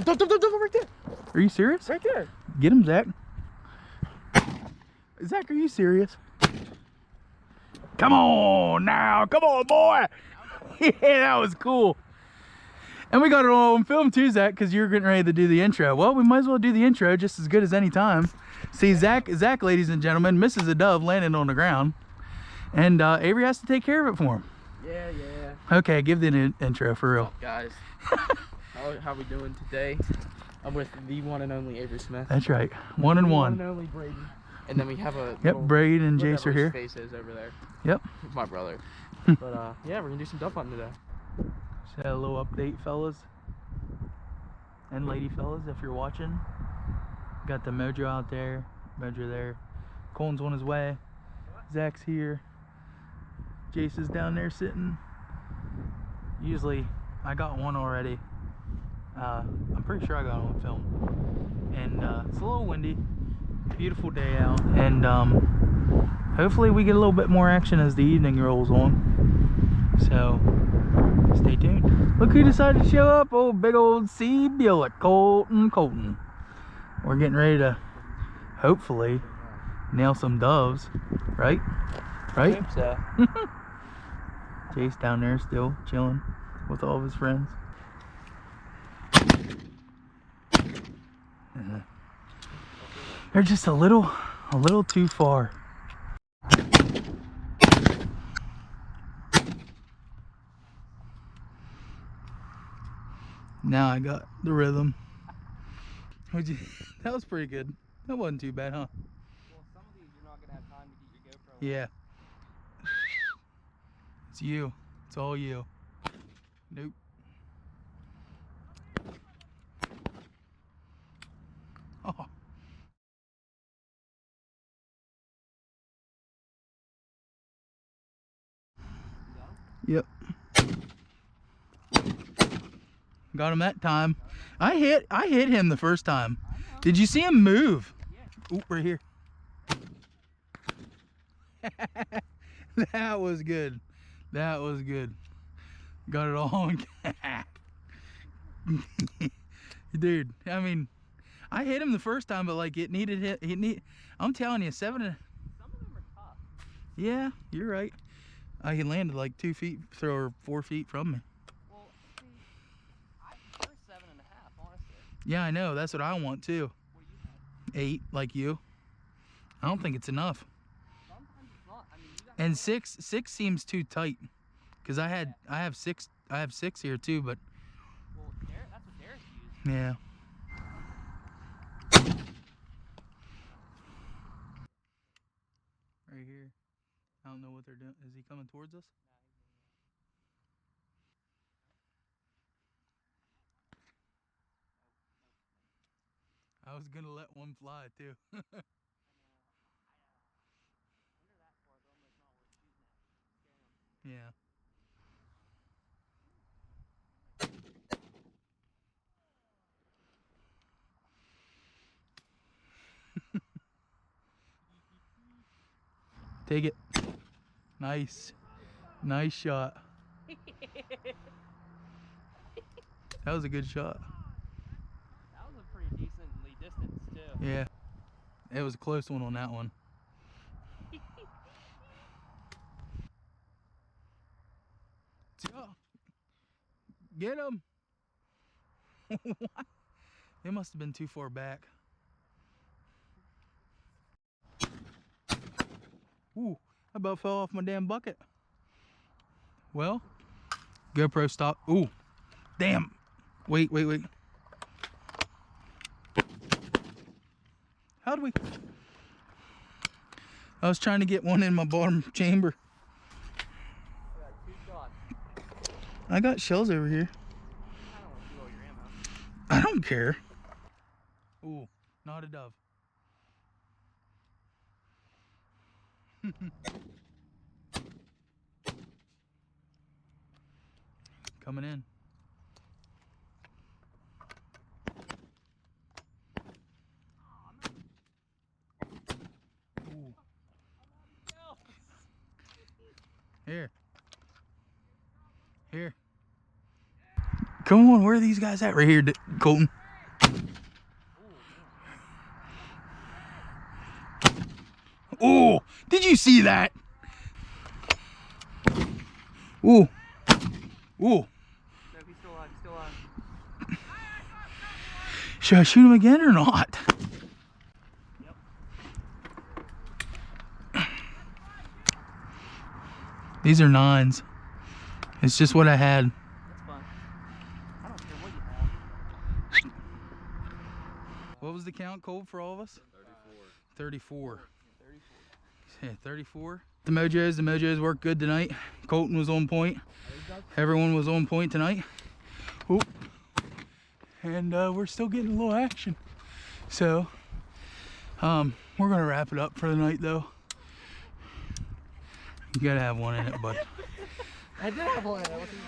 Stop, right there. Are you serious? Right there. Get him, Zach. Zach, are you serious? Come on now. Come on, boy. Yeah, that was cool. And we got it all on film too, Zach, because you're getting ready to do the intro. Well, we might as well do the intro just as good as any time. See, Zach, ladies and gentlemen, misses a dove landing on the ground. And Avery has to take care of it for him. Yeah. Okay, give the intro for real. What's up, guys? How we doing today? I'm with the one and only Avery Smith. That's right. One and one. One and only Brady. And then we have a Yep, Braid and Jace are here. Face is over there. Yep. My brother. But yeah, we're gonna do some dove hunting today. Just had a little update, fellas and lady fellas, if you're watching. Got the Mojo out there, Mojo there. Colton's on his way. Zach's here. Jace is down there sitting. Usually, I got one already. I'm pretty sure I got it on film. And it's a little windy. Beautiful day out. And hopefully we get a little bit more action as the evening rolls on. So, stay tuned. Look who decided to show up. Oh, big old C. Buick, Colton. We're getting ready to, hopefully, nail some doves. Right? Right? I hope so. Jace down there still chilling with all of his friends. They're just a little too far. Now I got the rhythm. That was pretty good. That wasn't too bad, huh? Well, some of these you're not gonna have time to get your GoPro. Yeah. It's you. It's all you. Nope. Oh. Yep. Got him that time. I hit him the first time. Did you see him move? Yeah. Ooh, right here. That was good. That was good. Got it all on. Dude, I mean, I hit him the first time, but like it needed hit. I'm telling you, Some of them are tough. Yeah, you're right. He landed like 2 feet or 4 feet from me. Well, see, I prefer 7.5, honestly. Yeah, I know. That's what I want too. What do you have? 8, like you. I don't think it's enough. Sometimes it's not. I mean, you got And 6 seems too tight. Cause I have 6 here too, but. Well, that's what Darius used. Yeah. Right here. I don't know what they're doing. Is he coming towards us? I was gonna let one fly too. Yeah. Take it. Nice. Nice shot. That was a good shot. That was a pretty decently distance too. Yeah. It was a close one on that one. Get him. What? They must have been too far back. Ooh, I about fell off my damn bucket. Well, GoPro stop. Ooh, damn. Wait. How do we? I was trying to get one in my bottom chamber. I got 2 shots. I got shells over here. I don't want to do all your ammo. I don't care. Ooh, not a dove. Coming in. Ooh. Here. Here. Come on, where are these guys at? Right here, Colton. Oh, did you see that? Ooh. Ooh. He's still alive. He's still alive. Should I shoot him again or not? Yep. These are 9s. It's just what I had. That's fine. I don't care what you have. What was the count, Cole, for all of us? 34. 34. Yeah, 34. The Mojos worked good tonight. Colton was on point. Everyone was on point tonight. Oop. And we're still getting a little action. So, we're gonna wrap it up for the night though. You gotta have one in it, bud. I did have one in it.